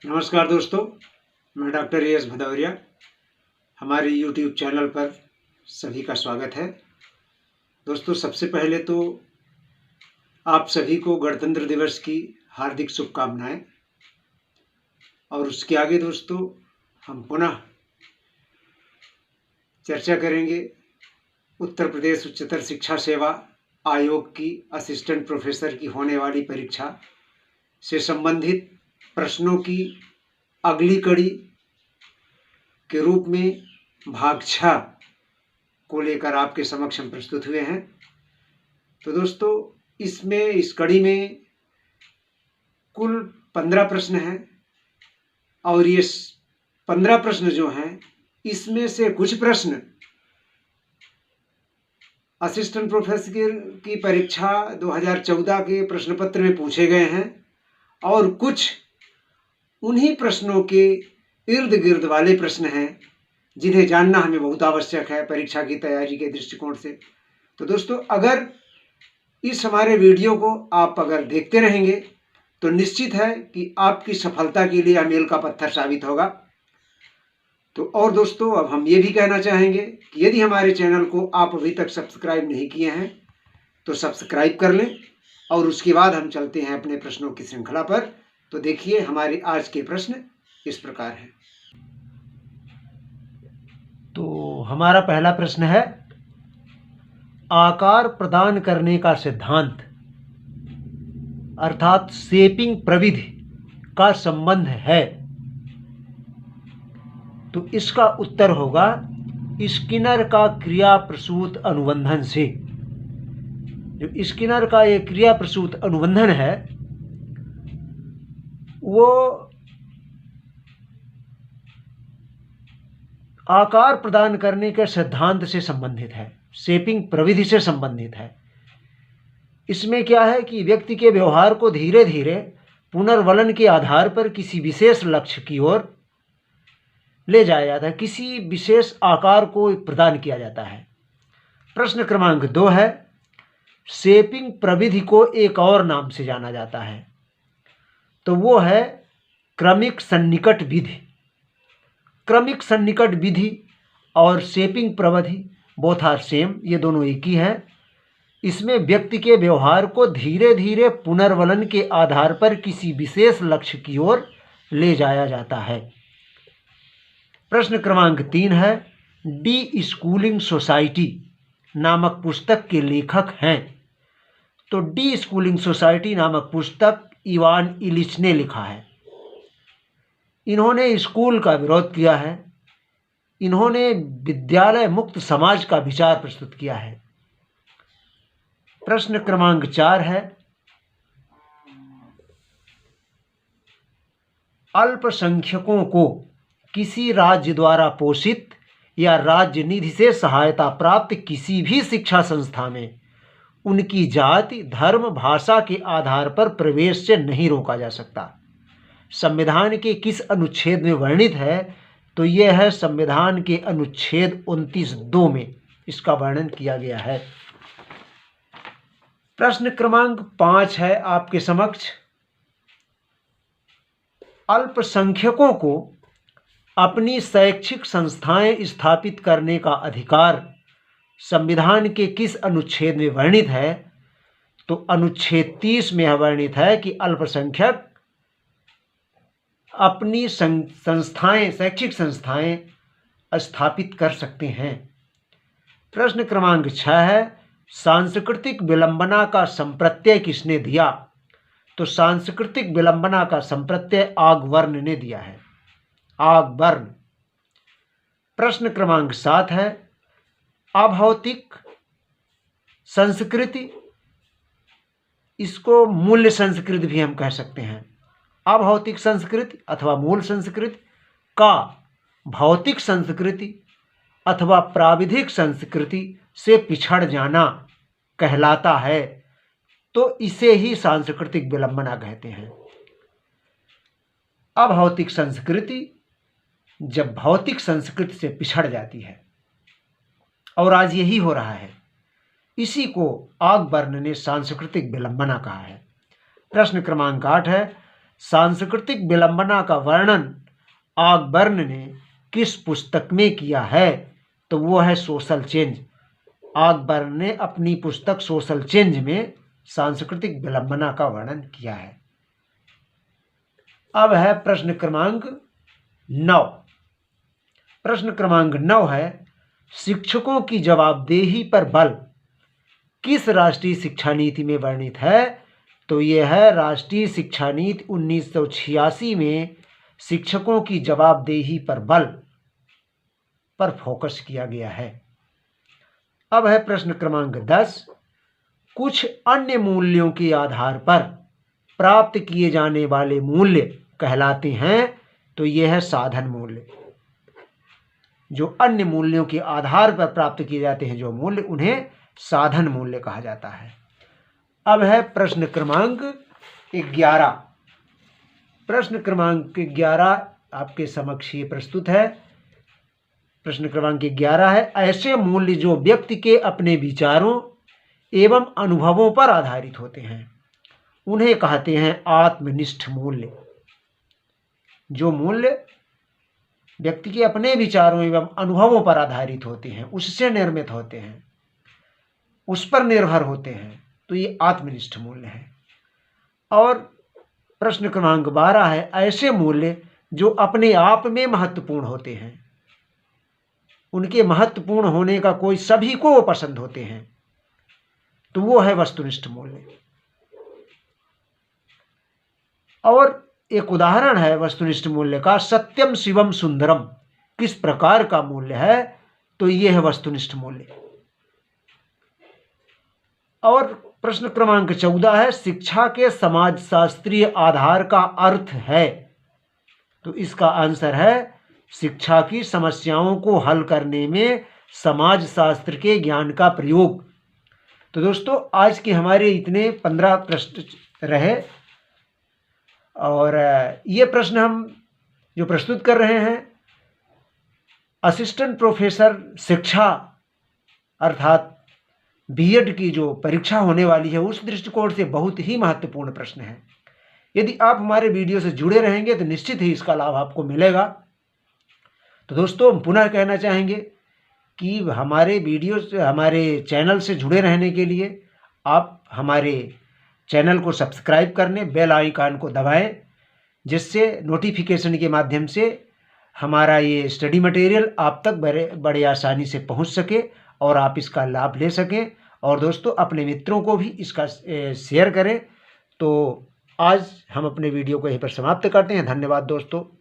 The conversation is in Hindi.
नमस्कार दोस्तों, मैं डॉक्टर एस भदौरिया। हमारे YouTube चैनल पर सभी का स्वागत है। दोस्तों, सबसे पहले तो आप सभी को गणतंत्र दिवस की हार्दिक शुभकामनाएं। और उसके आगे दोस्तों हम पुनः चर्चा करेंगे उत्तर प्रदेश उच्चतर शिक्षा सेवा आयोग की असिस्टेंट प्रोफेसर की होने वाली परीक्षा से संबंधित प्रश्नों की अगली कड़ी के रूप में भाग 6 को लेकर आपके समक्ष हम प्रस्तुत हुए हैं। तो दोस्तों, इस कड़ी में कुल 15 प्रश्न हैं और ये 15 प्रश्न जो हैं इसमें से कुछ प्रश्न असिस्टेंट प्रोफेसर की परीक्षा 2014 के प्रश्न पत्र में पूछे गए हैं और कुछ उन्हीं प्रश्नों के इर्द गिर्द वाले प्रश्न हैं जिन्हें जानना हमें बहुत आवश्यक है परीक्षा की तैयारी के दृष्टिकोण से। तो दोस्तों, अगर इस हमारे वीडियो को आप अगर देखते रहेंगे तो निश्चित है कि आपकी सफलता के लिए मील का पत्थर साबित होगा। तो और दोस्तों, अब हम ये भी कहना चाहेंगे कि यदि हमारे चैनल को आप अभी तक सब्सक्राइब नहीं किए हैं तो सब्सक्राइब कर लें और उसके बाद हम चलते हैं अपने प्रश्नों की श्रृंखला पर। तो देखिए, हमारे आज के प्रश्न इस प्रकार हैं। तो हमारा पहला प्रश्न है, आकार प्रदान करने का सिद्धांत अर्थात शेपिंग प्रविधि का संबंध है। तो इसका उत्तर होगा स्किनर का क्रिया प्रसूत अनुबंधन से। जो स्किनर का ये क्रिया प्रसूत अनुबंधन है वो आकार प्रदान करने के सिद्धांत से संबंधित है, शेपिंग प्रविधि से संबंधित है। इसमें क्या है कि व्यक्ति के व्यवहार को धीरे धीरे पुनर्वलन के आधार पर किसी विशेष लक्ष्य की ओर ले जाया जाता है, किसी विशेष आकार को प्रदान किया जाता है। प्रश्न क्रमांक 2 है, शेपिंग प्रविधि को एक और नाम से जाना जाता है, तो वो है क्रमिक सन्निकट विधि। क्रमिक सन्निकट विधि और शेपिंग प्रविधि बोथ आर सेम, ये दोनों एक ही हैं। इसमें व्यक्ति के व्यवहार को धीरे धीरे पुनर्वलन के आधार पर किसी विशेष लक्ष्य की ओर ले जाया जाता है। प्रश्न क्रमांक 3 है, डी स्कूलिंग सोसाइटी नामक पुस्तक के लेखक हैं। तो डी स्कूलिंग सोसाइटी नामक पुस्तक इवान इलिच ने लिखा है। इन्होंने स्कूल का विरोध किया है, इन्होंने विद्यालय मुक्त समाज का विचार प्रस्तुत किया है। प्रश्न क्रमांक 4 है, अल्पसंख्यकों को किसी राज्य द्वारा पोषित या राज्य निधि से सहायता प्राप्त किसी भी शिक्षा संस्था में उनकी जाति, धर्म, भाषा के आधार पर प्रवेश से नहीं रोका जा सकता। संविधान के किस अनुच्छेद में वर्णित है? तो यह है संविधान के अनुच्छेद 29(2) में इसका वर्णन किया गया है। प्रश्न क्रमांक 5 है आपके समक्ष, अल्पसंख्यकों को अपनी शैक्षिक संस्थाएं स्थापित करने का अधिकार संविधान के किस अनुच्छेद में वर्णित है? तो अनुच्छेद 30 में वर्णित है कि अल्पसंख्यक अपनी संस्थाएं, शैक्षिक संस्थाएं स्थापित कर सकते हैं। प्रश्न क्रमांक 6 है, सांस्कृतिक विलंबना का संप्रत्यय किसने दिया? तो सांस्कृतिक विलंबना का संप्रत्यय आगवर्न ने दिया है, आगवर्न। प्रश्न क्रमांक 7 है, अभौतिक संस्कृति, इसको मूल्य संस्कृति भी हम कह सकते हैं। अभौतिक संस्कृति अथवा मूल संस्कृति का भौतिक संस्कृति अथवा प्राविधिक संस्कृति से पिछड़ जाना कहलाता है, तो इसे ही सांस्कृतिक विलंबना कहते हैं। अभौतिक संस्कृति जब भौतिक संस्कृति से पिछड़ जाती है, और आज यही हो रहा है, इसी को आगबर्न ने सांस्कृतिक विलंबना कहा है। प्रश्न क्रमांक 8 है, सांस्कृतिक विलंबना का वर्णन ऑगबर्न ने किस पुस्तक में किया है? तो वो है सोशल चेंज। ऑगबर्न ने अपनी पुस्तक सोशल चेंज में सांस्कृतिक विलंबना का वर्णन किया है। अब है प्रश्न क्रमांक 9। प्रश्न क्रमांक 9 है, शिक्षकों की जवाबदेही पर बल किस राष्ट्रीय शिक्षा नीति में वर्णित है? तो यह है राष्ट्रीय शिक्षा नीति 1986 में शिक्षकों की जवाबदेही पर बल पर फोकस किया गया है। अब है प्रश्न क्रमांक 10, कुछ अन्य मूल्यों के आधार पर प्राप्त किए जाने वाले मूल्य कहलाते हैं। तो यह है साधन मूल्य। जो अन्य मूल्यों के आधार पर प्राप्त किए जाते हैं जो मूल्य, उन्हें साधन मूल्य कहा जाता है। अब है प्रश्न क्रमांक 11। प्रश्न क्रमांक 11 आपके समक्ष ये प्रस्तुत है। प्रश्न क्रमांक 11 है, ऐसे मूल्य जो व्यक्ति के अपने विचारों एवं अनुभवों पर आधारित होते हैं उन्हें कहते हैं आत्मनिष्ठ मूल्य। जो मूल्य व्यक्ति के अपने विचारों एवं अनुभवों पर आधारित होते हैं, उससे निर्मित होते हैं, उस पर निर्भर होते हैं, तो ये आत्मनिष्ठ मूल्य है। और प्रश्न क्रमांक 12 है, ऐसे मूल्य जो अपने आप में महत्वपूर्ण होते हैं, उनके महत्वपूर्ण होने का कोई सभी को वो पसंद होते हैं, तो वो है वस्तुनिष्ठ मूल्य। और एक उदाहरण है वस्तुनिष्ठ मूल्य का, सत्यम शिवम सुंदरम किस प्रकार का मूल्य है? तो ये है वस्तुनिष्ठ मूल्य। और प्रश्न क्रमांक 14 है, शिक्षा के समाजशास्त्रीय आधार का अर्थ है। तो इसका आंसर है शिक्षा की समस्याओं को हल करने में समाजशास्त्र के ज्ञान का प्रयोग। तो दोस्तों, आज के हमारे इतने 15 प्रश्न रहे और ये प्रश्न हम जो प्रस्तुत कर रहे हैं असिस्टेंट प्रोफेसर शिक्षा अर्थात बीएड की जो परीक्षा होने वाली है उस दृष्टिकोण से बहुत ही महत्वपूर्ण प्रश्न है। यदि आप हमारे वीडियो से जुड़े रहेंगे तो निश्चित ही इसका लाभ आपको मिलेगा। तो दोस्तों, हम पुनः कहना चाहेंगे कि हमारे वीडियो से, हमारे चैनल से जुड़े रहने के लिए आप हमारे चैनल को सब्सक्राइब करने, बेल आइकन को दबाएं, जिससे नोटिफिकेशन के माध्यम से हमारा ये स्टडी मटेरियल आप तक बड़े आसानी से पहुंच सके और आप इसका लाभ ले सकें। और दोस्तों, अपने मित्रों को भी इसका शेयर करें। तो आज हम अपने वीडियो को यहीं पर समाप्त करते हैं। धन्यवाद दोस्तों।